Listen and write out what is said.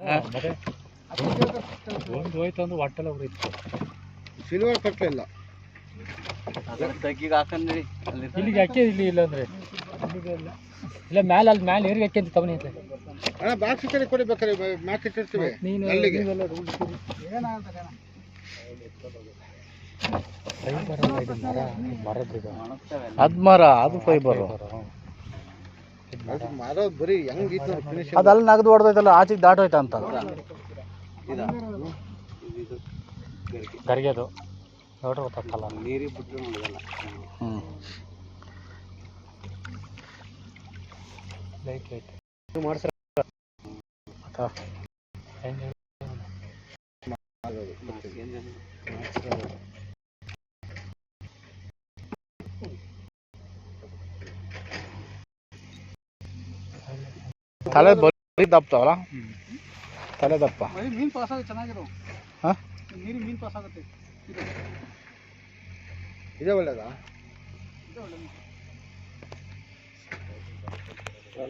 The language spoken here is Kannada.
ಮತ್ತೆ ಒಂದು ಹೋಯ್ತು ಅಂದ್ರೆ ಹೊಟ್ಟೆಲ್ಲ ಉರಿತು. ಸಿಲ್ವರ್ ಕಟ್ಟಲಿಲ್ಲ ತಗ್ಗಿಗೆ ಹಾಕಂದ್ರಿ ಇಲ್ಲಿಗೆ ಅಕ್ಕಿ ಇಲ್ಲಿ ಇಲ್ಲ ಅಂದ್ರೆ ಇಲ್ಲ ಮ್ಯಾಲೆ ಅಲ್ಲಿ ಮ್ಯಾಲೆ ಏರಿಗೆ ಅಕ್ಕಿ ಅಂತ ತಗೊಂಡಿ ಐತೆ ಅಣ್ಣ ಬಾಕ್ಸ್ ಕಡೆ ಕೊಡಿ ಬೇಕಾದ್ರೆ ಮ್ಯಾಕ್ ಇಟ್ಟಿರ್ತೀವಿ ಅಲ್ಲಿಗೆ ಅದ್ ಮರ ಅದು ಫೈಬರ್ ಮರ ಬರೀ ಹೆಂಗಿತ್ತು ಫಿನಿಶಿಂಗ್ ಅದು ಅಲ್ಲಿ ನಗದು ಹೊಡೆದೈತಲ್ಲ ಆಚೆಗೆ ದಾಟೋಯ್ತಾ ಅಂತ ಗರಿಗೆ ಅದು ನೋಡ್ರಿ ಗೊತ್ತಾಗಲ್ಲ ನೀರಿಗೆ ಬಿಟ್ಟರೆ ನೋಡೋದಲ್ಲ. ಲೈಟ್ ಲೈಟ್ ಮಾಡ್ತಾರೆ ತಲೆ ಬರೀ ದಪ್ತಾವಲ್ಲ ತಲೆ ದಪ್ಪ ಮೀನು ಪಾಸ್ ಆಗುತ್ತೆ ಚೆನ್ನಾಗಿರೋ ಹಾಂ ನೀರು ಮೀನು ಪಾಸ್ ಆಗುತ್ತೆ ಇದೆ ಒಳ್ಳೇದಾ?